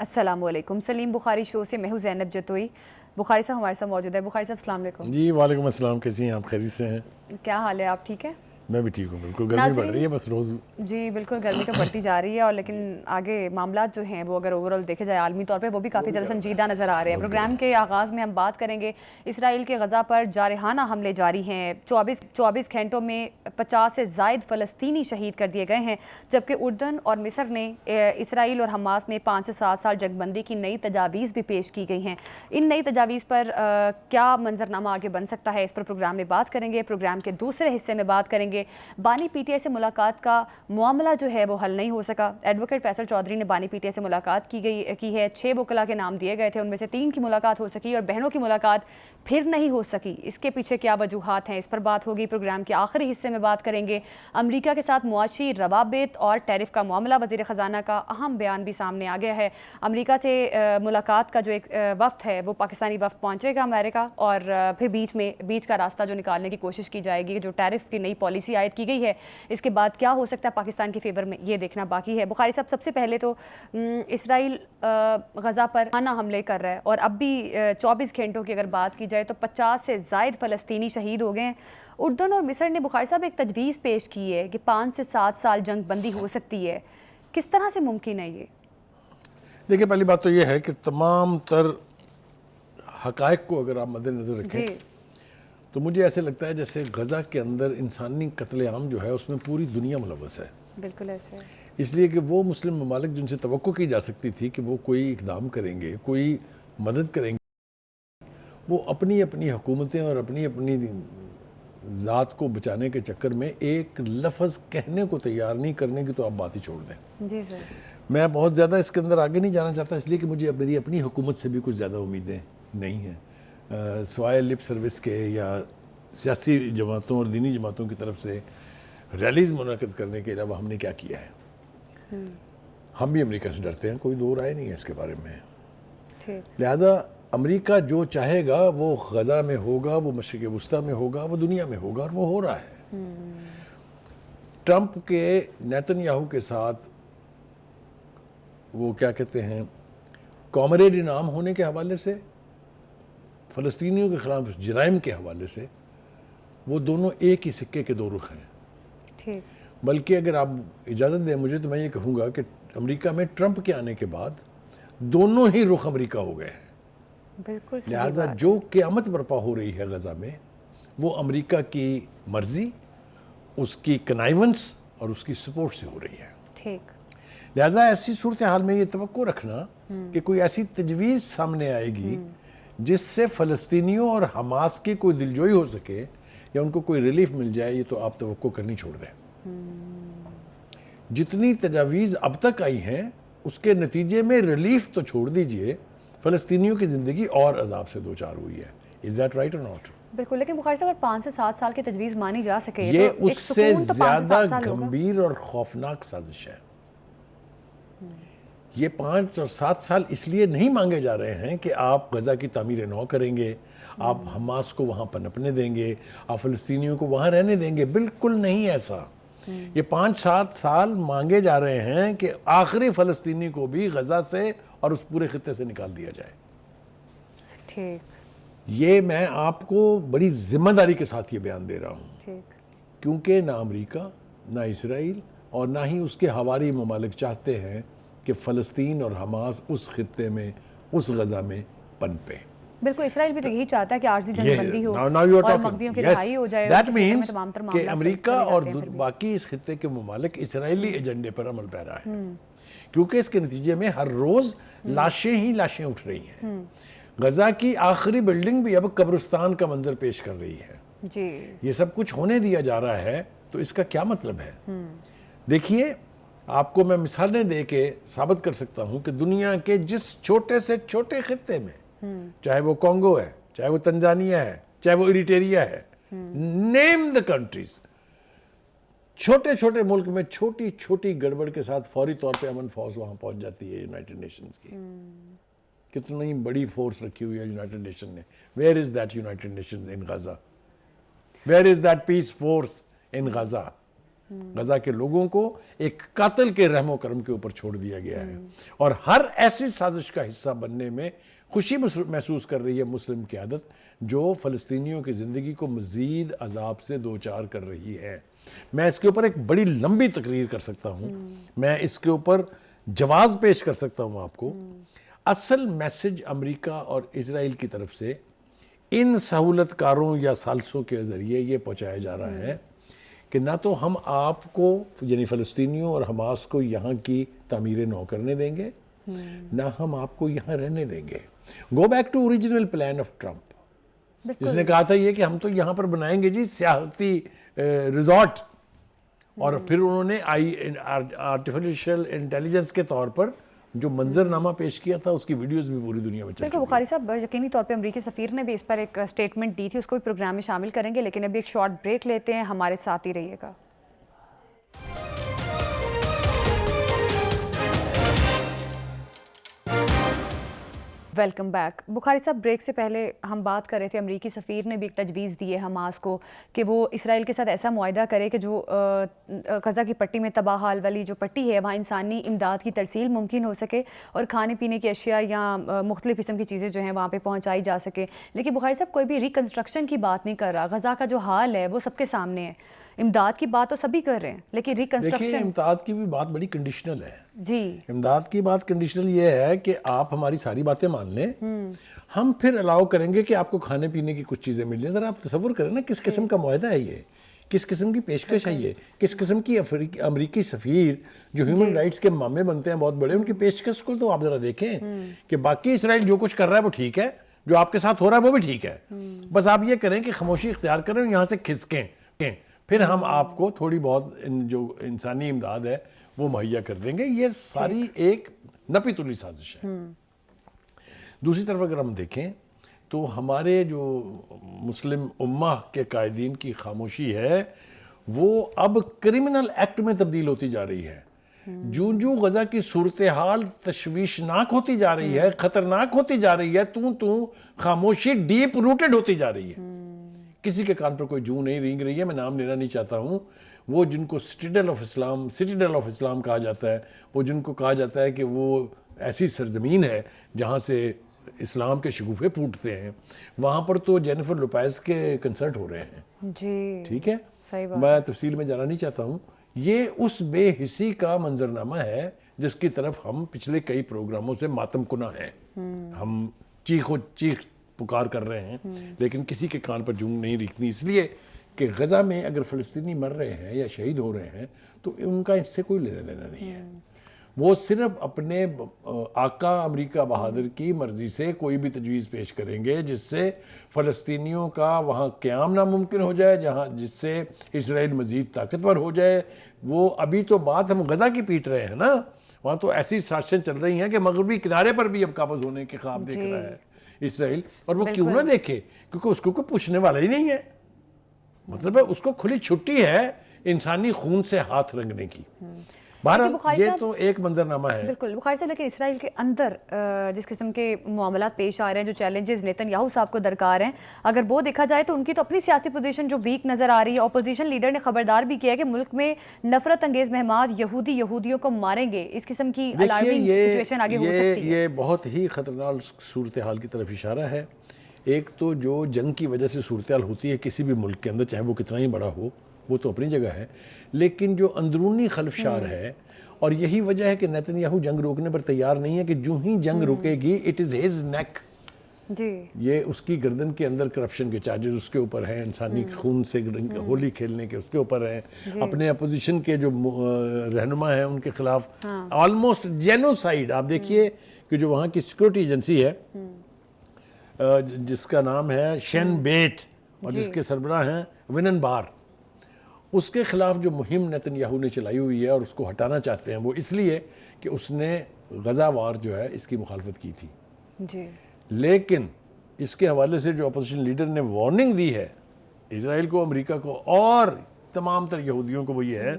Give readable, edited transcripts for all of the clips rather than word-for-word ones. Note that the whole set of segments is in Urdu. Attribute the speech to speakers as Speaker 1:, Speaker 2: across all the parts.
Speaker 1: السلام علیکم. سلیم بخاری شو سے میں ہوں زینب جتوئی. بخاری صاحب ہمارے ساتھ موجود ہے. بخاری صاحب السلام علیکم.
Speaker 2: جی وعلیکم السلام. کیسی ہیں آپ؟ خیریت سے ہیں؟
Speaker 1: کیا حال ہے؟ آپ ٹھیک ہیں؟
Speaker 2: میں بھی ٹھیک ہوں. بالکل گرمی بڑھ رہی ہے بس روز.
Speaker 1: جی بالکل گرمی تو بڑھتی جا رہی ہے، اور لیکن آگے معاملات جو ہیں وہ اگر اوورآل دیکھے جائے عالمی طور پہ وہ بھی کافی زیادہ سنجیدہ نظر آ رہے ہیں. پروگرام کے آغاز میں ہم بات کریں گے اسرائیل کے غزہ پر جارحانہ حملے جاری ہیں. 24 گھنٹوں میں 50 سے زائد فلسطینی شہید کر دیے گئے ہیں، جبکہ اردن اور مصر نے اسرائیل اور حماس میں 5 سے 7 سال جنگ بندی کی نئی تجاویز بھی پیش کی گئی ہیں. ان نئی تجاویز پر کیا منظرنامہ آگے بن سکتا ہے، اس پر پروگرام میں بات کریں گے. پروگرام کے دوسرے حصے میں بات کریں گے بانی پی ٹی آئی سے ملاقات کا معاملہ جو ہے وہ حل نہیں ہو سکا. ایڈوکیٹ فیصل چودھری نے بانی پی ٹی آئی سے ملاقات کی ہے. 6 وکلاء کے نام دیے گئے تھے، ان میں سے 3 کی ملاقات ہو سکی اور بہنوں کی ملاقات پھر نہیں ہو سکی. اس کے پیچھے کیا وجوہات ہیں، اس پر بات ہوگی. پروگرام کے آخری حصے میں بات کریں گے امریکہ کے ساتھ معاشی روابط اور ٹیرف کا معاملہ. وزیر خزانہ کا اہم بیان بھی سامنے آ گیا ہے. امریکہ سے ملاقات کا جو ایک وفد ہے وہ پاکستانی وفد پہنچے گا امریکہ، اور پھر بیچ کا راستہ جو نکالنے کی کوشش کی جائے گی. جو ٹیرف کی نئی پالیسی عائد کی گئی ہے اس کے بعد کیا ہو سکتا ہے پاکستان کے فیور میں، یہ دیکھنا باقی ہے. بخاری صاحب سب سے پہلے تو اسرائیل غزہ پر حملے کر رہا ہے، اور اب بھی 24 گھنٹوں کی اگر بات کی جائے تو 50 سے زائد فلسطینی شہید ہو گئے ہیں. اردن اور مصر نے بخاری صاحب ایک تجویز پیش کی ہے کہ 5 سے 7 سال جنگ بندی ہو سکتی ہے. کس طرح سے ممکن ہے یہ؟
Speaker 2: دیکھیں پہلی بات تو یہ ہے کہ تمام تر حقائق کو اگر آپ مد نظر رکھیں تو مجھے ایسے لگتا ہے جیسے غزہ کے اندر انسانی قتل عام جو ہے اس میں پوری دنیا ملوث ہے.
Speaker 1: بالکل ایسے ہے.
Speaker 2: اس لیے کہ وہ مسلم ممالک جن سے توقع کی جا سکتی تھی کہ وہ کوئی اقدام کریں گے، کوئی مدد کریں گے، وہ اپنی اپنی حکومتیں اور اپنی اپنی ذات کو بچانے کے چکر میں ایک لفظ کہنے کو تیار نہیں کرنے کی تو آپ بات ہی چھوڑ دیں.
Speaker 1: جی سر.
Speaker 2: میں بہت زیادہ اس کے اندر آگے نہیں جانا چاہتا، اس لیے کہ مجھے میری اپنی حکومت سے بھی کچھ زیادہ امیدیں نہیں ہیں. سوائے لپ سروس کے یا سیاسی جماعتوں اور دینی جماعتوں کی طرف سے ریلیز منعقد کرنے کے علاوہ ہم نے کیا کیا ہے. ہم بھی امریکہ سے ڈرتے ہیں، کوئی دو رائے نہیں ہے اس کے بارے میں. لہذا امریکہ جو چاہے گا وہ غزہ میں ہوگا، وہ مشرق وسطیٰ میں ہوگا، وہ دنیا میں ہوگا، اور وہ ہو رہا ہے. ٹرمپ کے نیتن یاہو کے ساتھ وہ کیا کہتے ہیں کامریڈ انعام ہونے کے حوالے سے، فلسطینیوں کے خلاف جرائم کے حوالے سے، وہ دونوں ایک ہی سکے کے دو رخ ہیں. بلکہ اگر آپ اجازت دیں مجھے تو میں یہ کہوں گا کہ امریکہ میں ٹرمپ کے آنے کے بعد دونوں ہی رخ امریکہ ہو گئے ہیں.
Speaker 1: بالکل.
Speaker 2: لہٰذا جو قیامت برپا ہو رہی ہے غزہ میں وہ امریکہ کی مرضی، اس کی کنائیونس اور اس کی سپورٹ سے ہو رہی ہے.
Speaker 1: ٹھیک.
Speaker 2: لہٰذا ایسی صورتحال میں یہ توقع رکھنا کہ کوئی ایسی تجویز سامنے آئے گی جس سے فلسطینیوں اور حماس کی کوئی دلجوئی ہو سکے یا ان کو کوئی ریلیف مل جائے، یہ تو آپ توقع کرنی چھوڑ دیں. جتنی تجاویز اب تک آئی ہیں اس کے نتیجے میں ریلیف تو چھوڑ دیجئے، فلسطینیوں کی زندگی اور عذاب سے دوچار ہوئی ہے. Is that right or not?
Speaker 1: بالکل. لیکن بخاری صاحب اگر 5 سے 7 سال کی تجویز مانی جا سکے
Speaker 2: یہ
Speaker 1: تو
Speaker 2: اس سے زیادہ گمبھیر اور خوفناک سازش ہے. یہ 5 اور 7 سال اس لیے نہیں مانگے جا رہے ہیں کہ آپ غزہ کی تعمیر نو کریں گے، آپ حماس کو وہاں پنپنے دیں گے، آپ فلسطینیوں کو وہاں رہنے دیں گے. بالکل نہیں ایسا. یہ 5-7 سال مانگے جا رہے ہیں کہ آخری فلسطینی کو بھی غزہ سے اور اس پورے خطے سے نکال دیا جائے.
Speaker 1: ٹھیک.
Speaker 2: یہ میں آپ کو بڑی ذمہ داری کے ساتھ یہ بیان دے رہا ہوں، کیونکہ نہ امریکہ، نہ اسرائیل اور نہ ہی اس کے حواری ممالک چاہتے ہیں کہ فلسطین اور حماس اس خطے میں، اس غزہ میں پنپے.
Speaker 1: بالکل. اسرائیل بھی تو یہی چاہتا ہے کہ عارضی جنگ بندی ہو اور مغویوں کی رہائی ہو جائے.
Speaker 2: That means کہ امریکہ اور باقی اس خطے کے ممالک اسرائیلی ایجنڈے پر عمل پیرا ہے، کیونکہ اس کے نتیجے میں ہر روز لاشیں ہی لاشیں اٹھ رہی ہیں. غزہ کی آخری بلڈنگ بھی اب قبرستان کا منظر پیش کر رہی ہے. یہ سب کچھ ہونے دیا جا رہا ہے تو اس کا کیا مطلب ہے؟ دیکھیے آپ کو میں مثالیں دے کے ثابت کر سکتا ہوں کہ دنیا کے جس چھوٹے سے چھوٹے خطے میں، چاہے وہ کانگو ہے، چاہے وہ تنزانیہ ہے، چاہے وہ ایریٹریا ہے، نیم دا کنٹریز، چھوٹے چھوٹے ملک میں چھوٹی چھوٹی گڑبڑ کے ساتھ فوری طور پہ امن فوج وہاں پہنچ جاتی ہے. یونائٹڈ نیشنز کی کتنی بڑی فورس رکھی ہوئی ہے یونائٹڈ نیشن نے. Where is that united nations in Gaza? Where is that peace force in Gaza? Gaza کے لوگوں کو ایک قاتل کے رحم و کرم کے اوپر چھوڑ دیا گیا ہے، اور ہر ایسی سازش کا حصہ بننے میں خوشی محسوس کر رہی ہے مسلم قیادت جو فلسطینیوں کی زندگی کو مزید عذاب سے دوچار کر رہی ہے۔ میں اس کے اوپر ایک بڑی لمبی تقریر کر سکتا ہوں، میں اس کے اوپر جواز پیش کر سکتا ہوں آپ کو۔ اصل میسج امریکہ اور اسرائیل کی طرف سے ان سہولت کاروں یا سالسوں کے ذریعے یہ پہنچایا جا رہا ہے کہ نہ تو ہم آپ کو یعنی فلسطینیوں اور حماس کو یہاں کی تعمیر نو کرنے دیں گے، نہ ہم آپ کو یہاں رہنے دیں گے۔ Go back to original plan of Trump, جس نے کہا تھا یہ کہ ہم تو یہاں پر بنائیں گے جی سیاحتی ریزورٹ، اور پھر انہوں نے آرٹیفیشل انٹیلیجنس کے طور پر جو منظر نامہ پیش کیا تھا اس کی ویڈیوز بھی پوری دنیا میں چل
Speaker 1: بالکل بخاری صاحب، یقینی طور پہ امریکی سفیر نے بھی اس پر ایک سٹیٹمنٹ دی تھی، اس کو بھی پروگرام میں شامل کریں گے، لیکن ابھی ایک شارٹ بریک لیتے ہیں، ہمارے ساتھ ہی رہیے گا۔ Welcome back. بخاری صاحب، بریک سے پہلے ہم بات کر رہے تھے امریکی سفیر نے بھی ایک تجویز دی ہے حماس کو کہ وہ اسرائیل کے ساتھ ایسا معاہدہ کرے کہ جو غزہ کی پٹی میں تباہ حال والی جو پٹی ہے وہاں انسانی امداد کی ترسیل ممکن ہو سکے اور کھانے پینے کی اشیاء یا مختلف قسم کی چیزیں جو ہیں وہاں پہ پہنچائی جا سکے۔ لیکن بخاری صاحب کوئی بھی ریکنسٹرکشن کی بات نہیں کر رہا، غزہ کا جو حال ہے وہ سب کے سامنے ہے، امداد کی بات تو سبھی کر رہے ہیں لیکن ریکنسٹرکشن،
Speaker 2: امداد کی بھی بات بڑی کنڈیشنل ہے
Speaker 1: جی،
Speaker 2: امداد کی بات کنڈیشنل یہ ہے کہ آپ ہماری ساری باتیں مان لیں، ہم پھر الاؤ کریں گے کہ آپ کو کھانے پینے کی کچھ چیزیں مل جائیں۔ ذرا آپ تصور کریں نا کس قسم کا معاہدہ ہے یہ، کس قسم کی پیشکش ہے یہ، کس قسم کی امریکی سفیر جو ہیومن رائٹس کے مامے بنتے ہیں بہت بڑے، ان کی پیشکش کو تو آپ ذرا دیکھیں کہ باقی اسرائیل جو کچھ کر رہا ہے وہ ٹھیک ہے، جو آپ کے ساتھ ہو رہا ہے وہ بھی ٹھیک ہے، بس آپ یہ کریں کہ خاموشی اختیار کریں اور یہاں سے کھسکیں، پھر ہم آپ کو تھوڑی بہت جو انسانی امداد ہے وہ مہیا کر دیں گے۔ یہ ساری ایک نپی تلی سازش ہے۔ دوسری طرف اگر ہم دیکھیں تو ہمارے جو مسلم امہ کے قائدین کی خاموشی ہے وہ اب کرمنل ایکٹ میں تبدیل ہوتی جا رہی ہے۔ جو غزہ کی صورتحال تشویشناک ہوتی جا رہی ہے، خطرناک ہوتی جا رہی ہے، تو خاموشی ڈیپ روٹڈ ہوتی جا رہی ہے۔ کسی کے کان پر کوئی جو نہیں رینگ رہی ہے، میں نام لینا نہیں چاہتا ہوں، وہ جن کو سٹیڈل آف اسلام کہا جاتا ہے، وہ جن کو کہا جاتا ہے کہ وہ ایسی سرزمین ہے جہاں سے اسلام کے شگوفے پھوٹتے ہیں، وہاں پر تو جینیفر لوپیز کے کنسرٹ ہو رہے ہیں،
Speaker 1: جی
Speaker 2: ٹھیک ہے،
Speaker 1: صحیح بات،
Speaker 2: میں تفصیل میں جانا نہیں چاہتا ہوں۔ یہ اس بے حسی کا منظرنامہ ہے جس کی طرف ہم پچھلے کئی پروگراموں سے ماتم کناں ہیں، ہم چیخ پکار کر رہے ہیں لیکن کسی کے کان پر جون نہیں ریکھتی، اس لیے کہ غزہ میں اگر فلسطینی مر رہے ہیں یا شہید ہو رہے ہیں تو ان کا اس سے کوئی لینا دینا نہیں ہے، وہ صرف اپنے آقا امریکہ بہادر کی مرضی سے کوئی بھی تجویز پیش کریں گے جس سے فلسطینیوں کا وہاں قیام ناممکن ہو جائے، جس سے اسرائیل مزید طاقتور ہو جائے۔ وہ ابھی تو بات ہم غزہ کی پیٹ رہے ہیں نا، وہاں تو ایسی سازشیں چل رہی ہیں کہ مغربی کنارے پر بھی اب قابض ہونے کے خواب دیکھ رہا ہے اسرائیل، اور وہ کیوں نہ دیکھے، کیونکہ اس کو کوئی پوچھنے والا ہی نہیں ہے، مطلب ہے اس کو کھلی چھٹی ہے انسانی خون سے ہاتھ رنگنے کی۔ بہرحال یہ تو ایک منظرنامہ ہے۔
Speaker 1: بالکل بخاری صاحب، لیکن اسرائیل کے اندر جس قسم کے معاملات پیش آ رہے ہیں، جو چیلنجز نیتن یاہو صاحب کو درکار ہیں، اگر وہ دیکھا جائے تو ان کی تو اپنی سیاسی پوزیشن جو ویک نظر آ رہی ہے۔ اپوزیشن لیڈر نے خبردار بھی کیا ہے کہ ملک میں نفرت انگیز مہمات یہودیوں کو ماریں گے، اس قسم کی الارمنگ سچویشن آگے ہو سکتی ہے۔
Speaker 2: یہ بہت ہی خطرناک صورتحال کی طرف اشارہ ہے۔ ایک تو جو جنگ کی وجہ سے صورتحال ہوتی ہے کسی بھی ملک کے اندر، چاہے وہ کتنا ہی بڑا ہو، وہ تو اپنی جگہ ہے، لیکن جو اندرونی خلفشار ہے، اور یہی وجہ ہے کہ نیتن یاہو جنگ روکنے پر تیار نہیں ہے کہ جو ہی جنگ رکے گی اٹ از ہز نیک،
Speaker 1: جی،
Speaker 2: یہ اس کی گردن کے اندر کرپشن کے چارجز اس کے اوپر ہیں، انسانی خون سے ہولی کھیلنے کے اس کے اوپر ہیں، اپنے اپوزیشن کے جو رہنما ہیں ان کے خلاف آلموسٹ جینوسائیڈ۔ آپ دیکھیے کہ جو وہاں کی سیکورٹی ایجنسی ہے جس کا نام ہے شین بیٹ اور جس کے سربراہ ہیں ونن بار، اس کے خلاف جو مہم نیتن یاہو نے چلائی ہوئی ہے اور اس کو ہٹانا چاہتے ہیں، وہ اس لیے کہ اس نے غزہ وار جو ہے اس کی مخالفت کی تھی،
Speaker 1: جی،
Speaker 2: لیکن اس کے حوالے سے جو اپوزیشن لیڈر نے وارننگ دی ہے اسرائیل کو، امریکہ کو اور تمام تر یہودیوں کو، وہ یہ ہے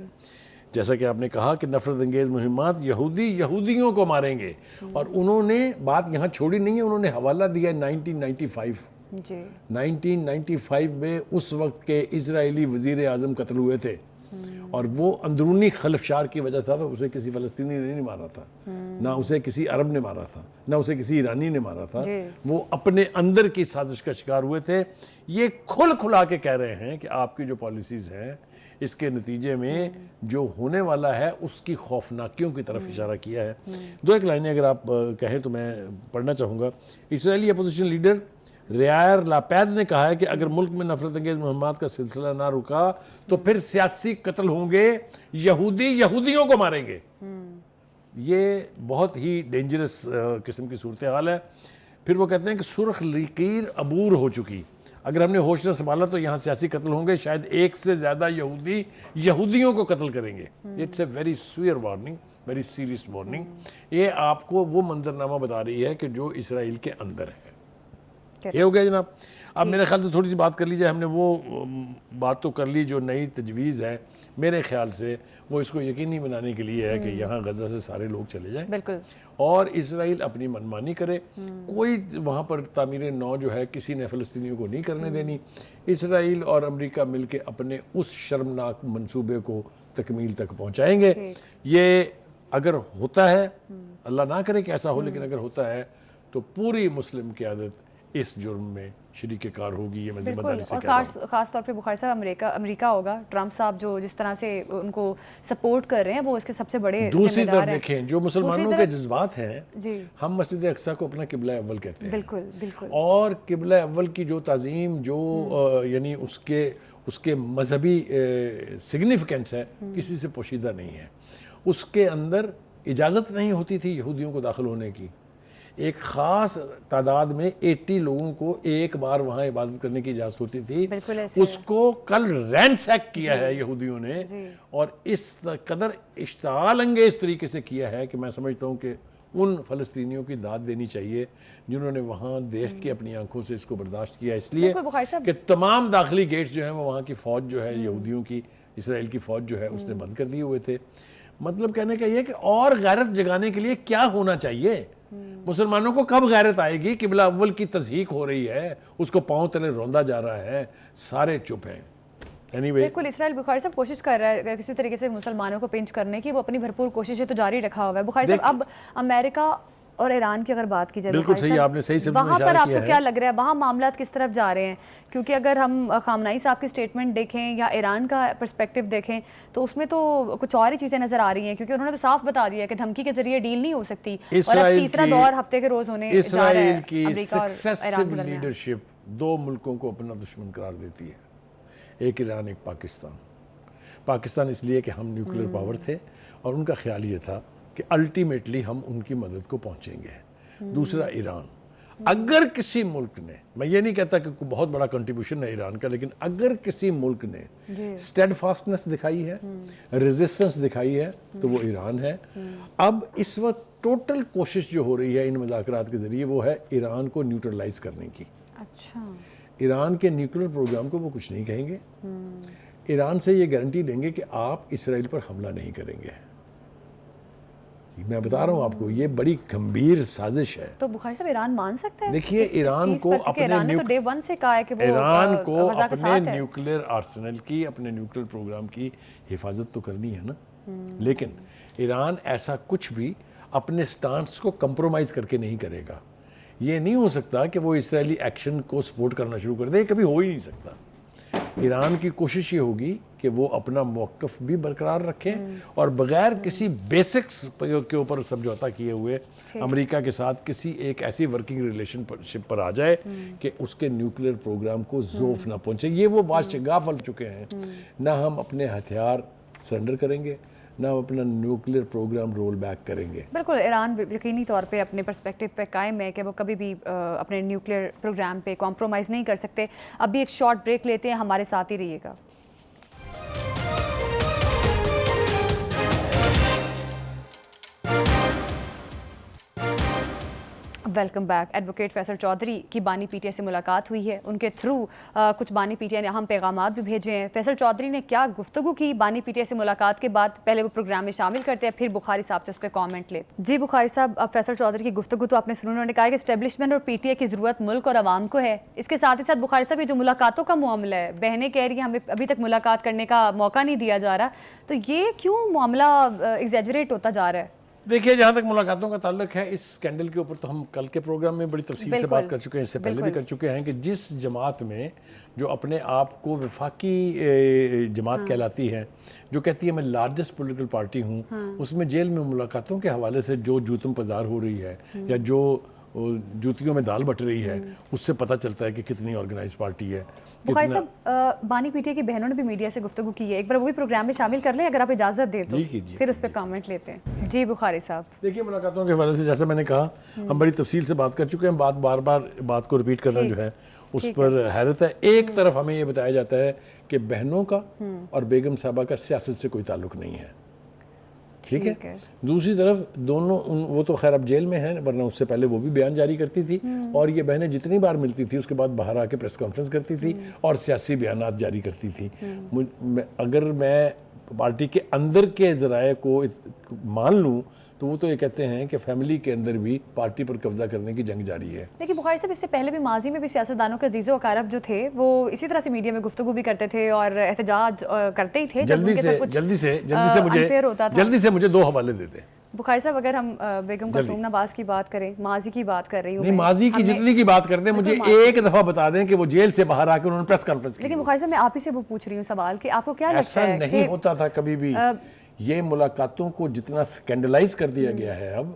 Speaker 2: جیسا کہ آپ نے کہا کہ نفرت انگیز مہمات یہودیوں کو ماریں گے، اور انہوں نے بات یہاں چھوڑی نہیں ہے، انہوں نے حوالہ دیا 1995
Speaker 1: جی،
Speaker 2: 1995 میں اس وقت کے اسرائیلی وزیر اعظم قتل ہوئے تھے اور وہ اندرونی خلفشار کی وجہ تھا تو اسے کسی فلسطینی نے نہیں مارا تھا، نہ اسے کسی عرب نے مارا تھا، نہ اسے کسی ایرانی نے مارا تھا، وہ اپنے اندر کی سازش کا شکار ہوئے تھے۔ یہ کھل کھلا کے کہہ رہے ہیں کہ آپ کی جو پالیسیز ہیں اس کے نتیجے میں جو ہونے والا ہے اس کی خوفناکیوں کی طرف اشارہ کیا ہے۔ دو ایک لائنیں اگر آپ کہیں تو میں پڑھنا چاہوں گا۔ اسرائیلی اپوزیشن لیڈر ریائر لاپید نے کہا ہے کہ اگر ملک میں نفرت انگیز مہمات کا سلسلہ نہ رکا تو پھر سیاسی قتل ہوں گے، یہودی یہودیوں کو ماریں گے۔ یہ بہت ہی ڈینجرس قسم کی صورتحال ہے۔ پھر وہ کہتے ہیں کہ سرخ لکیر عبور ہو چکی، اگر ہم نے ہوش نہ سنبھالا تو یہاں سیاسی قتل ہوں گے، شاید ایک سے زیادہ یہودی یہودیوں کو قتل کریں گے۔ It's a very severe warning, very serious warning. یہ آپ کو وہ منظرنامہ بتا رہی ہے کہ جو اسرائیل کے اندر ہے۔ یہ ہو گیا جناب۔ اب میرے خیال سے تھوڑی سی بات کر لیجیے، ہم نے وہ بات تو کر لی جو نئی تجویز ہے، میرے خیال سے وہ اس کو یقینی بنانے کے لیے ہے کہ یہاں غزہ سے سارے لوگ چلے جائیں
Speaker 1: بالکل،
Speaker 2: اور اسرائیل اپنی منمانی کرے۔ کوئی وہاں پر تعمیر نو جو ہے کسی نے فلسطینیوں کو نہیں کرنے دینی۔ اسرائیل اور امریکہ مل کے اپنے اس شرمناک منصوبے کو تکمیل تک پہنچائیں گے۔ یہ اگر ہوتا ہے، اللہ نہ کرے کہ ایسا ہو، لیکن اگر ہوتا ہے تو پوری مسلم قیادت اس جرم میں شریک کار ہوگی۔ یہ میں ذمہ داری سے کہہ رہا ہوں۔
Speaker 1: اور خاص طور پہ بخاری صاحب امریکہ ہوگا، ٹرمپ صاحب جو جس طرح سے ان کو سپورٹ کر رہے ہیں وہ اس کے سب سے بڑے
Speaker 2: دوسری
Speaker 1: ذمہ
Speaker 2: طرف
Speaker 1: دار ہیں۔
Speaker 2: دیکھیں جو مسلمانوں کے جذبات ہیں،
Speaker 1: جی
Speaker 2: ہم مسجد اقصیٰ کو اپنا قبلہ اول کہتے ہیں،
Speaker 1: بالکل بالکل،
Speaker 2: اور قبلہ اول کی جو تعظیم، جو یعنی اس کے مذہبی سگنیفیکنس ہے، کسی سے پوشیدہ نہیں ہے۔ اس کے اندر اجازت نہیں ہوتی تھی یہودیوں کو داخل ہونے کی۔ ایک خاص تعداد میں 80 لوگوں کو ایک بار وہاں عبادت کرنے کی اجازت ہوتی تھی، اس کو کل رینسیک کیا ہے یہودیوں نے، اور اس قدر اشتعال انگیز طریقے سے کیا ہے کہ میں سمجھتا ہوں کہ ان فلسطینیوں کی داد دینی چاہیے جنہوں نے وہاں دیکھ کے اپنی آنکھوں سے اس کو برداشت کیا، اس لیے کہ تمام داخلی گیٹس جو ہیں وہ وہاں کی فوج جو ہے یہودیوں کی، اسرائیل کی فوج جو ہے اس نے بند کر دیے ہوئے تھے۔ مطلب کہنے کا یہ کہ اور غیرت جگانے کے لیے کیا ہونا چاہیے؟ مسلمانوں کو کب غیرت آئے گی؟ قبلہ اول کی تضحیق ہو رہی ہے، اس کو پاؤں تلے روندا جا رہا ہے، سارے چپ ہیں۔
Speaker 1: بالکل، اسرائیل بخاری صاحب کوشش کر رہا ہے کسی طریقے سے مسلمانوں کو پنچ کرنے کی، وہ اپنی بھرپور کوششیں تو جاری رکھا ہوا ہے۔ بخاری صاحب اب امریکہ اور ایران کی اگر بات کی جائے،
Speaker 2: بالکل صحیح، آپ نے صحیح سے
Speaker 1: وہاں پر آپ کو کیا لگ رہا ہے وہاں معاملات کس طرف جا رہے ہیں؟ کیونکہ اگر ہم خامنائی صاحب کی سٹیٹمنٹ دیکھیں یا ایران کا پرسپیکٹیو دیکھیں تو اس میں تو کچھ اور ہی چیزیں نظر آ رہی ہیں، کیونکہ انہوں نے تو صاف بتا دیا کہ دھمکی کے ذریعے ڈیل نہیں ہو سکتی، اور اب تیسرا دور ہفتے کے روز ہونے جا رہا ہے۔
Speaker 2: اسرائیل کی سکسیسو لیڈرشپ دو ملکوں کو اپنا دشمن قرار دیتی ہے، ایک ایران، ایک پاکستان۔ پاکستان اس لیے کہ ہم نیوکلیر پاور تھے اور ان کا خیال یہ تھا کہ الٹیمیٹلی ہم ان کی مدد کو پہنچیں گے۔ دوسرا ایران، اگر کسی ملک نے، میں یہ نہیں کہتا کہ بہت بڑا کنٹریبیوشن ہے ایران کا، لیکن اگر کسی ملک نے سٹیڈ فاسٹنس دکھائی ہے، ریزسٹنس دکھائی ہے تو وہ ایران ہے۔ اب اس وقت ٹوٹل کوشش جو ہو رہی ہے ان مذاکرات کے ذریعے وہ ہے ایران کو نیوٹرلائز کرنے کی۔
Speaker 1: اچھا،
Speaker 2: ایران کے نیوکلیر پروگرام کو وہ کچھ نہیں کہیں گے، ایران سے یہ گارنٹی دیں گے کہ آپ اسرائیل پر حملہ نہیں کریں گے۔ میں بتا رہا ہوں آپ کو، یہ بڑی گمبھیر سازش ہے۔
Speaker 1: تو بخاری صاحب ایران مان سکتا ہے؟
Speaker 2: دیکھیے ایران کو اپنے نیوکلیر آرسنل کی، اپنے نیوکلیر پروگرام کی حفاظت تو کرنی ہے نا، لیکن ایران ایسا کچھ بھی اپنے سٹانس کو کمپرومائز کر کے نہیں کرے گا۔ یہ نہیں ہو سکتا کہ وہ اسرائیلی ایکشن کو سپورٹ کرنا شروع کر دے، کبھی ہو ہی نہیں سکتا۔ ایران کی کوشش یہ ہوگی کہ وہ اپنا موقف بھی برقرار رکھیں اور بغیر کسی بیسکس کے اوپر سمجھوتا کیے ہوئے امریکہ کے ساتھ کسی ایک ایسی ورکنگ ریلیشن شپ پر آ جائے کہ اس کے نیوکلیر پروگرام کو ذوف نہ پہنچے۔ یہ وہ بادشاہ پھل چکے ہیں، نہ ہم اپنے ہتھیار سرنڈر کریں گے، نہ اپنا نیوکلیر پروگرام رول بیک کریں گے۔
Speaker 1: بالکل، ایران یقینی طور پہ اپنے پرسپیکٹیو پہ قائم ہے کہ وہ کبھی بھی اپنے نیوکلیر پروگرام پہ کمپرومائز نہیں کر سکتے۔ ابھی ایک شارٹ بریک لیتے ہیں، ہمارے ساتھ ہی رہیے گا۔ Welcome back. Advocate Faisal Chaudhry کی بانی پی ٹی آئی سے ملاقات ہوئی ہے, ان کے تھرو کچھ بانی پی ٹی آئی نے اہم پیغامات بھی بھیجے ہیں. فیصل چودھری نے کیا گفتگو کی بانی پی ٹی آئی سے ملاقات کے بعد, پہلے وہ پروگرام میں شامل کرتے ہیں, پھر بخاری صاحب سے اس پہ کامنٹ لے. جی بخاری صاحب, اب فیصل چودھری کی گفتگو تو آپ نے سنی, انہوں نے کہا کہ اسٹیبلشمنٹ اور پی ٹی آئی کی ضرورت ملک اور عوام کو ہے. اس کے ساتھ ہی ساتھ بخاری صاحب یہ جو ملاقاتوں کا معاملہ ہے, بہنیں کہہ رہی ہیں ہمیں ابھی تک ملاقات کرنے کا موقع نہیں دیا جا رہا, تو یہ کیوں معاملہ ایگزیجریٹ ہوتا جا رہا ہے؟
Speaker 2: دیکھیے, جہاں تک ملاقاتوں کا تعلق ہے, اس اسکینڈل کے اوپر تو ہم کل کے پروگرام میں بڑی تفصیل سے بات کر چکے ہیں, اس سے پہلے بھی کر چکے ہیں کہ جس جماعت میں جو اپنے آپ کو وفاقی جماعت کہلاتی ہے, جو کہتی ہے میں لارجسٹ پولیٹیکل پارٹی ہوں, اس میں جیل میں ملاقاتوں کے حوالے سے جو جوتم پزار ہو رہی ہے یا جو جوتیوں میں دال بٹ رہی ہے, اس سے پتہ چلتا ہے کہ کتنی آرگنائز پارٹی ہے.
Speaker 1: بخاری صاحب, بانی پی ٹی آئی کی بہنوں نے بھی میڈیا سے گفتگو کی ہے, ایک بار وہی پروگرام میں شامل کر لیں اگر آپ اجازت دیں تو, پھر اس پہ کامنٹ لیتے ہیں. جی بخاری صاحب.
Speaker 2: دیکھیے, ملاقاتوں کے حوالے سے جیسا میں نے کہا, ہم بڑی تفصیل سے بات کر چکے ہیں, بار بار بات کو ریپیٹ کرنا جو ہے اس پر حیرت ہے. ایک طرف ہمیں یہ بتایا جاتا ہے کہ بہنوں کا اور بیگم صاحبہ کا سیاست سے کوئی تعلق نہیں ہے, ٹھیک ہے. دوسری طرف دونوں, وہ تو خیر اب جیل میں ہیں, ورنہ اس سے پہلے وہ بھی بیان جاری کرتی تھی, اور یہ بہنیں جتنی بار ملتی تھی اس کے بعد باہر آ کے پریس کانفرنس کرتی تھی اور سیاسی بیانات جاری کرتی تھی. اگر میں پارٹی کے اندر کے ذرائع کو مان لوں تو وہ تو یہ کہتے ہیں کہ فیملی کے اندر بھی پارٹی پر قبضہ کرنے کی جنگ جاری ہے.
Speaker 1: لیکن بخاری صاحب, اس سے پہلے بھی ماضی میں بھی سیاستدانوں کے عزیز و اقارب جو تھے وہ اسی طرح سے میڈیا میں گفتگو بھی کرتے تھے اور احتجاج کرتے ہی تھے.
Speaker 2: جلدی سے مجھے 2 حوالے دے دیں.
Speaker 1: بخاری صاحب, اگر ہم بیگم کلثوم نواز کی بات کریں, ماضی کی بات کر رہی ہوں,
Speaker 2: نہیں ماضی کی جتنی کی بات کرتے ہیں, مجھے ایک دفعہ بتا دیں کہ وہ جیل سے باہر آ کے انہوں نے پریس کانفرنس کی.
Speaker 1: لیکن بخاری صاحب, میں آپ ہی سے وہ پوچھ رہی ہوں سوال کہ آپ کو کیا لگتا ہے
Speaker 2: ایسا نہیں ہوتا تھا کبھی بھی. یہ ملاقاتوں کو جتنا سکینڈلائز کر دیا گیا ہے اب,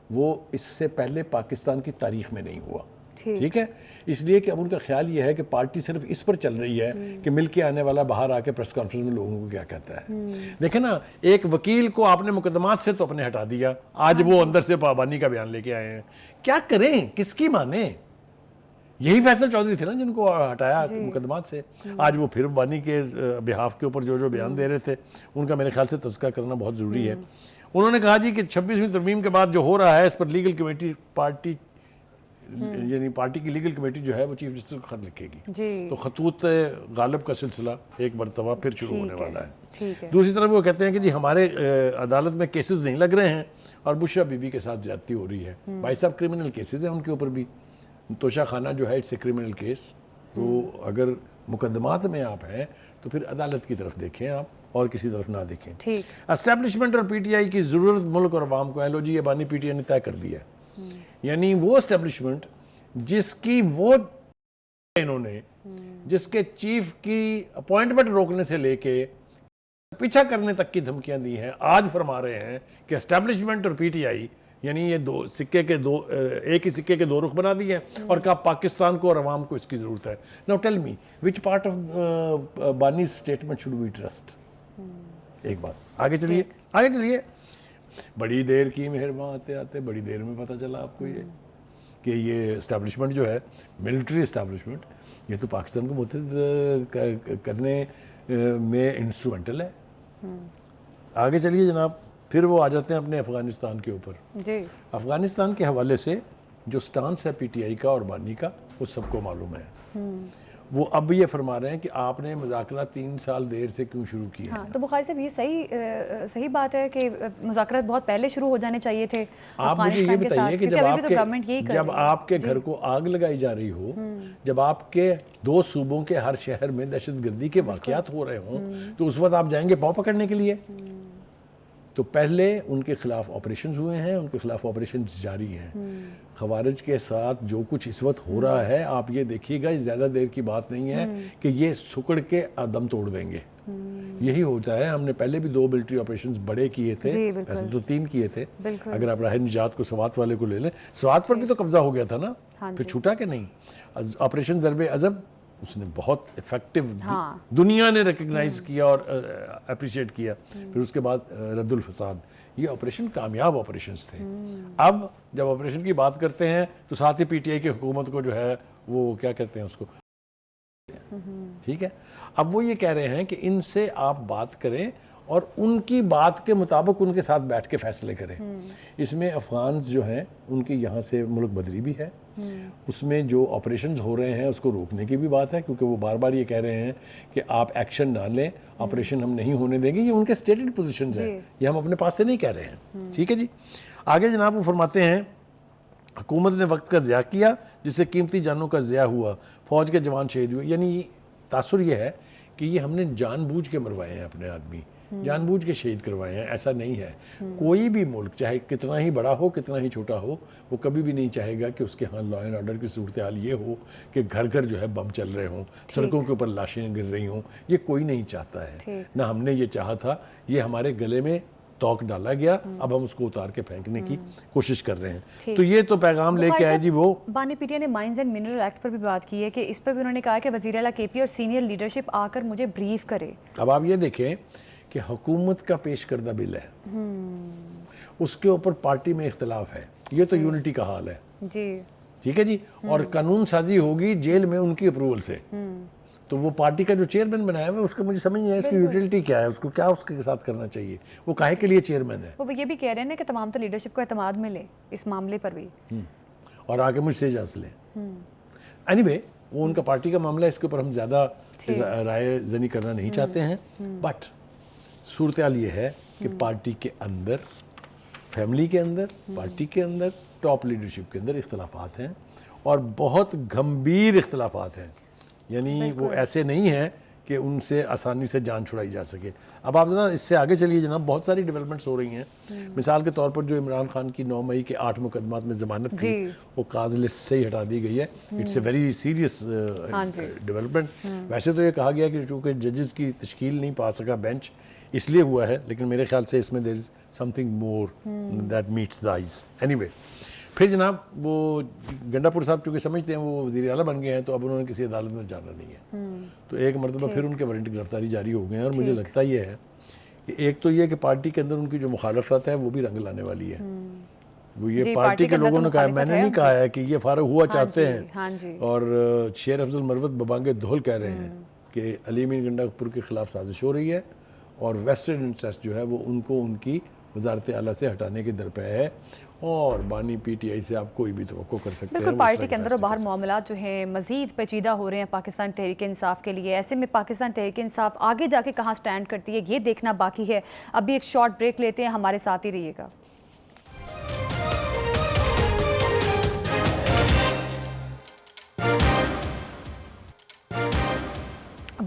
Speaker 2: وہ اس سے پہلے پاکستان کی تاریخ میں نہیں ہوا, ٹھیک ہے. اس لیے کہ اب ان کا خیال یہ ہے کہ پارٹی صرف اس پر چل رہی ہے کہ مل کے آنے والا باہر آ کے پریس کانفرنس میں لوگوں کو کیا کہتا ہے. دیکھیں نا, ایک وکیل کو آپ نے مقدمات سے تو اپنے ہٹا دیا, آج وہ اندر سے پابانی کا بیان لے کے آئے ہیں. کیا کریں, کس کی مانیں؟ یہی فیصل چودھری تھے نا جن کو ہٹایا مقدمات سے. آج وہ پھر بانی کے بہاف کے اوپر جو بیان دے رہے تھے, ان کا میرے خیال سے تذکرہ کرنا بہت ضروری ہے. انہوں نے کہا جی کہ 26ویں ترمیم کے بعد جو ہو رہا ہے اس پر لیگل کمیٹی یعنی پارٹی کی لیگل کمیٹی جو ہے وہ چیف جسٹس کو خط لکھے گی. تو خطوط غالب کا سلسلہ ایک مرتبہ پھر شروع ہونے والا ہے. دوسری طرف وہ کہتے ہیں کہ جی ہمارے عدالت میں کیسز نہیں لگ رہے ہیں اور بشرا بی بی کے ساتھ زیادتی ہو رہی ہے. بھائی صاحب, کرمنل کیسز ہیں ان کے اوپر بھی. توشہ خانہ جو ہے اٹس اے کرمنل کیس, تو اگر مقدمات میں آپ ہیں تو پھر عدالت کی طرف دیکھیں آپ, اور کسی طرف نہ دیکھیں. اسٹیبلشمنٹ اور پی ٹی آئی کی ضرورت ملک اور عوام کو ہے. لو جی, یہ بانی پی ٹی آئی نے طے کر دیا ہے. یعنی وہ اسٹیبلشمنٹ جس کی وہ انہوں نے, جس کے چیف کی اپوائنٹمنٹ روکنے سے لے کے پیچھا کرنے تک کی دھمکیاں دی ہیں, آج فرما رہے ہیں کہ اسٹیبلشمنٹ اور پی ٹی آئی یعنی یہ ایک ہی سکے کے 2 رخ بنا دیے ہیں, اور کہا پاکستان کو اور عوام کو اس کی ضرورت ہے. Now tell me which part of بانی's statement should we trust؟ ایک بات, آگے چلیے. بڑی دیر کی مہربان آتے آتے بڑی دیر میں پتہ چلا آپ کو یہ کہ یہ اسٹیبلشمنٹ جو ہے, ملٹری اسٹیبلشمنٹ, یہ تو پاکستان کو متحد کرنے میں انسٹرومنٹل ہے. آگے چلیے جناب, پھر وہ آ جاتے ہیں اپنے افغانستان کے اوپر. افغانستان کے حوالے سے جو سٹانس ہے پی ٹی آئی کا اور بانی کا, وہ سب کو معلوم ہے. وہ اب یہ فرما رہے ہیں کہ آپ نے مذاکرات 3 سال دیر سے کیوں شروع کیے.
Speaker 1: تو بخاری صاحب, یہ صحیح بات ہے کہ مذاکرات بہت پہلے شروع ہو جانے چاہیے تھے.
Speaker 2: آپ مجھے یہ بتائیے کہ جب آپ کے گھر کو آگ لگائی جا رہی ہو, جب آپ کے 2 صوبوں کے ہر شہر میں دہشت گردی کے واقعات ہو رہے ہوں, تو اس وقت آپ جائیں گے پاؤں پکڑنے کے لیے؟ تو پہلے ان کے خلاف آپریشنز ہوئے ہیں, ان کے خلاف آپریشنز جاری ہیں. خوارج کے ساتھ جو کچھ اس وقت ہو رہا ہے, آپ یہ دیکھیے گا, زیادہ دیر کی بات نہیں ہے کہ یہ سکڑ کے دم توڑ دیں گے. یہی ہوتا ہے. ہم نے پہلے بھی 2 ملٹری آپریشنز بڑے کیے تھے, ایسے تو 3 کیے تھے. اگر آپ راہ نجات کو سوات والے کو لے لیں, سوات پر بھی تو قبضہ ہو گیا تھا نا, پھر چھوٹا کہ نہیں. آپریشن ضرب عذب, اس نے بہت ایفیکٹو, دنیا نے ریکگنائز کیا اور اپریشیٹ کیا. پھر اس کے بعد رد الفساد, یہ آپریشن کامیاب آپریشنز تھے. اب جب آپریشن کی بات کرتے ہیں تو ساتھ ہی پی ٹی آئی کی حکومت کو جو ہے وہ کیا کہتے ہیں اس کو, ٹھیک ہے. اب وہ یہ کہہ رہے ہیں کہ ان سے آپ بات کریں اور ان کی بات کے مطابق ان کے ساتھ بیٹھ کے فیصلے کریں. اس میں افغانز جو ہیں ان کی یہاں سے ملک بدری بھی ہے, اس میں جو آپریشنز ہو رہے ہیں اس کو روکنے کی بھی بات ہے, کیونکہ وہ بار بار یہ کہہ رہے ہیں کہ آپ ایکشن نہ لیں, آپریشن ہم نہیں ہونے دیں گے. یہ ان کے اسٹیٹڈ پوزیشنز ہیں, یہ ہم اپنے پاس سے نہیں کہہ رہے ہیں. ٹھیک ہے جی. آگے جناب وہ فرماتے ہیں حکومت نے وقت کا ضیاع کیا جس سے قیمتی جانوں کا ضیاع ہوا, فوج کے جوان شہید ہوئے. یعنی تاثر یہ ہے کہ یہ ہم نے جان بوجھ کے مروائے ہیں اپنے آدمی, جان بوجھ کے شہید کروائے ہیں. ایسا نہیں ہے. کوئی بھی ملک چاہے کتنا ہی بڑا ہو کتنا ہی چھوٹا ہو, وہ کبھی بھی نہیں چاہے گا کہ اس کے ہاں لا اینڈ آرڈر کی صورتحال یہ ہو کہ گھر گھر جو ہے بم چل رہے ہوں, سڑکوں کے اوپر لاشیں گر رہی ہوں. یہ کوئی نہیں چاہتا ہے, نہ ہم نے یہ چاہا تھا. یہ ہمارے گلے میں توق ڈالا گیا, اب ہم اس کو اتار کے پھینکنے کی کوشش کر رہے ہیں. تو یہ تو پیغام لے کے آئے جی. وہ
Speaker 1: بانی پی ٹی آئی نے مائنز اینڈ منرل ایکٹ پر بھی بات کی ہے کہ اس پر بھی انہوں نے کہا کہ وزیر اعلیٰ کے پی اور سینئر لیڈرشپ آ کر مجھے بریف کرے.
Speaker 2: اب آپ یہ دیکھیں کہ حکومت کا پیش کردہ بل ہے, اس کے اوپر پارٹی میں اختلاف ہے. یہ تو یونٹی کا حال ہے
Speaker 1: جی.
Speaker 2: ٹھیک ہے جی. اور قانون سازی ہوگی جیل میں ان کی اپروول سے. تو وہ پارٹی کا جو چیئرمین بنایا ہوا ہے اس کا مجھے سمجھ نہیں ہے اس کی یوٹیلٹی کیا ہے, اس کو کیا اس کے ساتھ کرنا چاہیے, وہ کاہے کے لیے چیئرمین ہے.
Speaker 1: وہ یہ بھی کہہ رہے ہیں کہ تمام تو لیڈرشپ کو اعتماد ملے اس معاملے پر بھی,
Speaker 2: اور آگے مجھ سے اجازت لیں. اینی وے وہ ان کا پارٹی کا معاملہ ہے, اس کے اوپر ہم زیادہ رائے زنی کرنا نہیں چاہتے ہیں. بٹ صورتحال یہ ہے کہ پارٹی کے اندر, فیملی کے اندر, پارٹی کے اندر, ٹاپ لیڈرشپ کے اندر اختلافات ہیں, اور بہت گھمبیر اختلافات ہیں. یعنی وہ ایسے نہیں ہیں کہ ان سے آسانی سے جان چھڑائی جا سکے. اب آپ ذرا اس سے آگے چلیے جناب, بہت ساری ڈیولپمنٹس ہو رہی ہیں. مثال کے طور پر جو عمران خان کی 9 مئی کے 8 مقدمات میں ضمانت تھی وہ کاز لسٹ سے ہی ہٹا دی گئی ہے. It's a very serious development. ویسے تو یہ کہا گیا کہ چونکہ ججز کی تشکیل نہیں پا سکا بینچ, اس لیے ہوا ہے, لیکن میرے خیال سے اس میں there is something more that meets the eyes. Anyway پھر جناب وہ گنڈا پور صاحب چونکہ سمجھتے ہیں وہ وزیر اعلیٰ بن گئے ہیں, تو اب انہوں نے کسی عدالت میں جانا نہیں ہے. تو ایک مرتبہ پھر ان کے وارنٹ گرفتاری جاری ہو گئے ہیں. اور مجھے لگتا یہ ہے کہ ایک تو یہ کہ پارٹی کے اندر ان کی جو مخالفت ہے وہ بھی رنگ لانے والی ہے. وہ یہ پارٹی کے لوگوں نے کہا, میں نے نہیں کہا ہے کہ یہ فارغ ہوا چاہتے ہیں, اور شیر افضل مروت ببانگ دھول کہہ رہے ہیں کہ علی امین گنڈا پور کے خلاف سازش ہو رہی ہے, اور ویسٹرن انٹرسٹ جو ہے وہ ان کو ان کی وزارت اعلیٰ سے ہٹانے کے درپے ہے. اور بانی پی ٹی آئی سے آپ کوئی بھی توقع کر سکتے ہیں.
Speaker 1: بالکل پارٹی کے اندر و باہر معاملات جو ہیں مزید پیچیدہ ہو رہے ہیں پاکستان تحریک انصاف کے لیے. ایسے میں پاکستان تحریک انصاف آگے جا کے کہاں سٹینڈ کرتی ہے یہ دیکھنا باقی ہے. ابھی ایک شارٹ بریک لیتے ہیں, ہمارے ساتھ ہی رہیے گا.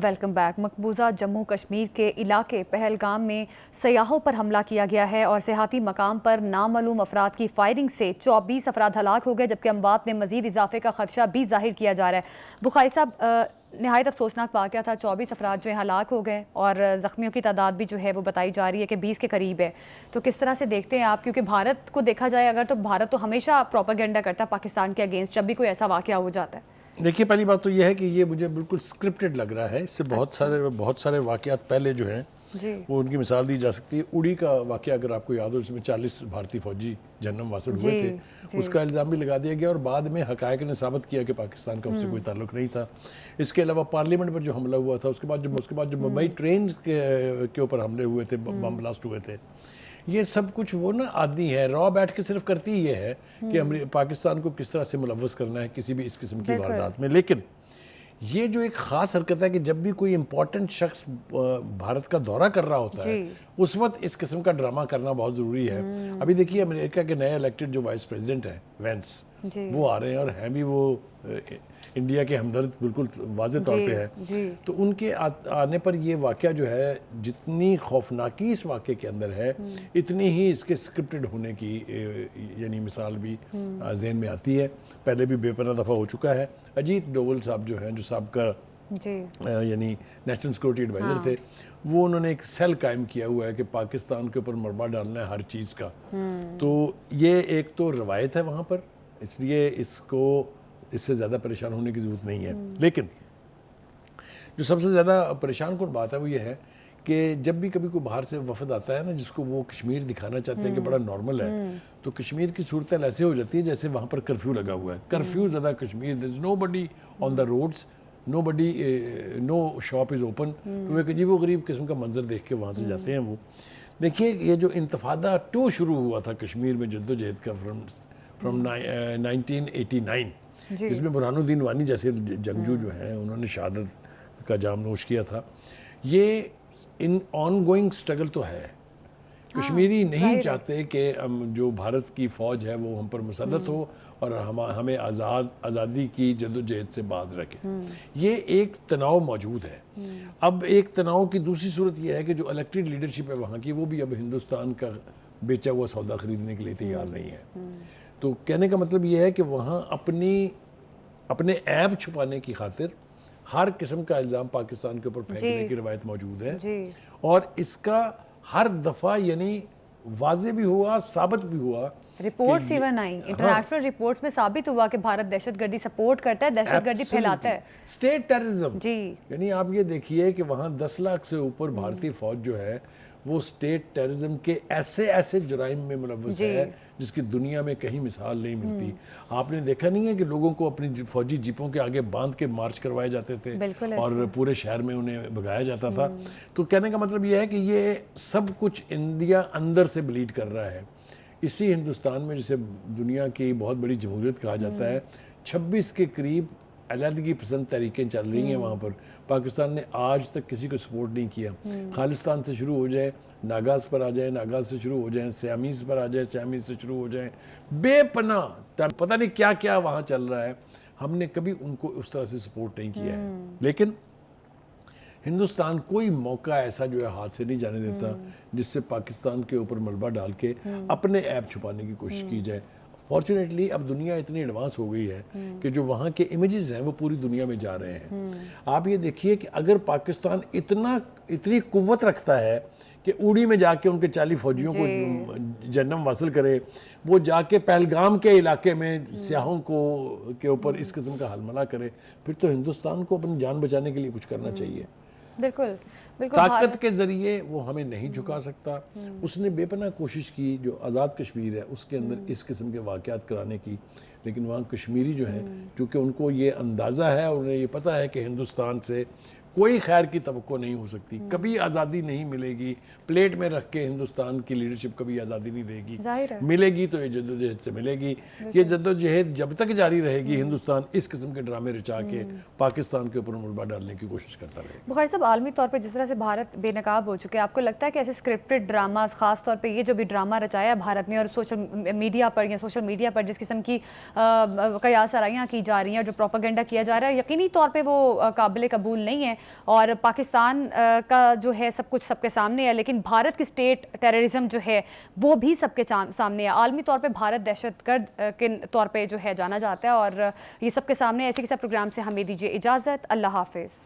Speaker 1: Welcome back. مقبوضہ جموں کشمیر کے علاقے پہلگام میں سیاحوں پر حملہ کیا گیا ہے اور سیاحتی مقام پر نامعلوم افراد کی فائرنگ سے 24 افراد ہلاک ہو گئے, جبکہ اموات میں مزید اضافے کا خدشہ بھی ظاہر کیا جا رہا ہے. بخاری صاحب, نہایت افسوسناک واقعہ تھا, 24 افراد جو ہیں ہلاک ہو گئے اور زخمیوں کی تعداد بھی جو ہے وہ بتائی جا رہی ہے کہ 20 کے قریب ہے. تو کس طرح سے دیکھتے ہیں آپ, کیونکہ بھارت کو دیکھا جائے اگر تو بھارت تو ہمیشہ پروپیگنڈا کرتا ہے پاکستان کے اگینسٹ جب بھی کوئی ایسا واقعہ ہو جاتا ہے.
Speaker 2: دیکھیے پہلی بات تو یہ ہے کہ یہ مجھے بالکل اسکرپٹڈ لگ رہا ہے. اس سے بہت سارے واقعات پہلے جو ہیں وہ ان کی مثال دی جا سکتی ہے. اڑی کا واقعہ اگر آپ کو یاد ہو, جس میں 40 بھارتی فوجی جہنم واسط ہوئے تھے, اس کا الزام بھی لگا دیا گیا, اور بعد میں حقائق نے ثابت کیا کہ پاکستان کا اس سے کوئی تعلق نہیں تھا. اس کے علاوہ پارلیمنٹ پر جو حملہ ہوا تھا, اس کے بعد جو ممبئی ٹرین کے اوپر حملے ہوئے تھے, بم بلاسٹ ہوئے تھے, یہ سب کچھ وہ نا آدمی ہے را بیٹھ کے صرف کرتی یہ ہے کہ پاکستان کو کس طرح سے ملوث کرنا ہے کسی بھی اس قسم کی واردات میں. لیکن یہ جو ایک خاص حرکت ہے کہ جب بھی کوئی امپورٹنٹ شخص بھارت کا دورہ کر رہا ہوتا ہے اس وقت اس قسم کا ڈرامہ کرنا بہت ضروری ہے. ابھی دیکھیے امریکہ کے نئے الیکٹڈ جو وائس پریزیڈنٹ ہیں وینس, وہ آ رہے ہیں اور ہیں بھی وہ انڈیا کے ہمدرد بالکل واضح طور پہ ہے. تو ان کے آنے پر یہ واقعہ جو ہے, جتنی خوفناکی اس واقعے کے اندر ہے اتنی ہی اس کے اسکرپٹڈ ہونے کی یعنی مثال بھی ذہن میں آتی ہے. پہلے بھی بے پناہ دفعہ ہو چکا ہے. اجیت ڈوول صاحب جو ہیں, جو سابقہ یعنی نیشنل سیکورٹی ایڈوائزر تھے, وہ انہوں نے ایک سیل قائم کیا ہوا ہے کہ پاکستان کے اوپر مربع ڈالنا ہے ہر چیز کا. تو یہ ایک تو روایت ہے وہاں پر, اس لیے اس سے زیادہ پریشان ہونے کی ضرورت نہیں ہے. لیکن جو سب سے زیادہ پریشان کن بات ہے وہ یہ ہے کہ جب بھی کبھی کوئی باہر سے وفد آتا ہے نا, جس کو وہ کشمیر دکھانا چاہتے ہیں کہ بڑا نارمل ہے, تو کشمیر کی صورتحال ایسے ہو جاتی ہے جیسے وہاں پر کرفیو لگا ہوا ہے. کرفیو زدہ Kashmir, there is nobody on the roads, no shop is open. تو وہ ایک عجیب و غریب قسم کا منظر دیکھ کے وہاں سے جاتے ہیں وہ. دیکھیے یہ جو انتفاضہ 2 شروع ہوا تھا کشمیر میں جد و جہد کا فرام 1989 جس میں برہان الدین وانی جیسے جنگجو جو ہیں انہوں نے شہادت کا جام نوش کیا تھا. یہ ان آن گوئنگ سٹرگل تو ہے. کشمیری نہیں چاہتے کہ جو بھارت کی فوج ہے وہ ہم پر مسلط ہو اور ہمیں آزادی کی جد و جہد سے باز رکھے. یہ ایک تناؤ موجود ہے. اب ایک تناؤ کی دوسری صورت یہ ہے کہ جو الیکٹڈ لیڈرشپ ہے وہاں کی وہ بھی اب ہندوستان کا بیچا ہوا سودا خریدنے کے لیے تیار نہیں ہے. تو کہنے کا مطلب یہ ہے کہ وہاں اپنے عیب چھپانے کی خاطر ہر قسم کا الزام پاکستان کے اوپر پھینکنے کی روایت موجود ہے. اور اس کا ہر دفعہ یعنی واضح بھی ہوا, ثابت بھی ہوا.
Speaker 1: رپورٹس ایون آئیں, انٹرنیشنل رپورٹس میں ثابت ہوا کہ بھارت دہشت گردی سپورٹ کرتا ہے, دہشت گردی پھیلاتا ہے.
Speaker 2: اسٹیٹ ٹیررزم, یعنی آپ یہ دیکھیے کہ وہاں 10 لاکھ سے اوپر بھارتی فوج جو ہے وہ اسٹیٹ ٹیررزم کے ایسے جرائم میں ملوث ہے جس کی دنیا میں کہیں مثال نہیں ملتی. آپ نے دیکھا نہیں ہے کہ لوگوں کو اپنی فوجی جیپوں کے آگے باندھ کے مارچ کروائے جاتے تھے اور پورے شہر میں انہیں بھگایا جاتا تھا. تو کہنے کا مطلب یہ ہے کہ یہ سب کچھ انڈیا اندر سے بلیڈ کر رہا ہے. اسی ہندوستان میں جسے دنیا کی بہت بڑی جمہوریت کہا جاتا ہے 26 کے قریب علیحدگی پسند تحریکیں چل رہی ہیں وہاں پر. پاکستان نے آج تک کسی کو سپورٹ نہیں کیا. خالصتان سے شروع ہو جائے, ناگاز پر آ جائیں, ناگاز سے شروع ہو جائیں, سیامیز پر آ جائیں, سیامیز سے شروع ہو جائیں, بے پناہ پتہ نہیں کیا کیا وہاں چل رہا ہے. ہم نے کبھی ان کو اس طرح سے سپورٹ نہیں کیا ہے. لیکن ہندوستان کوئی موقع ایسا جو ہے ہاتھ سے نہیں جانے دیتا جس سے پاکستان کے اوپر ملبہ ڈال کے اپنے عیب چھپانے کی کوشش کی جائے. فارچونیٹلی اب دنیا اتنی ایڈوانس ہو گئی ہے کہ جو وہاں کے امیجز ہیں وہ پوری دنیا میں جا رہے ہیں. آپ یہ دیکھیے کہ اگر پاکستان اتنی قوت رکھتا ہے کہ اوڑی میں جا کے ان کے 40 فوجیوں کو جنم واصل کرے, وہ جا کے پہلگام کے علاقے میں سیاحوں کے اوپر اس قسم کا حلملہ کرے, پھر تو ہندوستان کو اپنی جان بچانے کے لیے کچھ کرنا چاہیے.
Speaker 1: بالکل
Speaker 2: طاقت کے ذریعے وہ ہمیں نہیں جھکا سکتا. اس نے بے پناہ کوشش کی جو آزاد کشمیر ہے اس کے اندر اس قسم کے واقعات کرانے کی, لیکن وہاں کشمیری جو ہیں چونکہ ان کو یہ اندازہ ہے اور انہیں یہ پتہ ہے کہ ہندوستان سے کوئی خیر کی توقع نہیں ہو سکتی, کبھی آزادی نہیں ملے گی. پلیٹ میں رکھ کے ہندوستان کی لیڈرشپ کبھی آزادی نہیں دے گی. ملے گی تو یہ جدوجہد سے ملے گی. یہ جدوجہد جب تک جاری رہے گی ہندوستان اس قسم کے ڈرامے رچا کے پاکستان کے اوپر ملبہ ڈالنے کی کوشش کرتا رہے گا.
Speaker 1: بخاری صاحب, عالمی طور پر جس طرح سے بھارت بے نقاب ہو چکے, آپ کو لگتا ہے کہ ایسے اسکرپٹڈ ڈراماز, خاص طور پہ یہ جو بھی ڈرامہ رچایا بھارت نے اور سوشل میڈیا پر جس قسم کی قیاس آرائیاں کی جا رہی ہیں, جو پروپیگنڈا کیا جا رہا ہے, یقینی طور پہ وہ قابل قبول نہیں ہے. اور پاکستان کا جو ہے سب کچھ سب کے سامنے ہے, لیکن بھارت کی اسٹیٹ ٹیررزم جو ہے وہ بھی سب کے سامنے ہے. عالمی طور پہ بھارت دہشت گرد کے طور پہ جو ہے جانا جاتا ہے, اور یہ سب کے سامنے. ایسے کسی پروگرام سے ہمیں دیجیے اجازت. اللہ حافظ.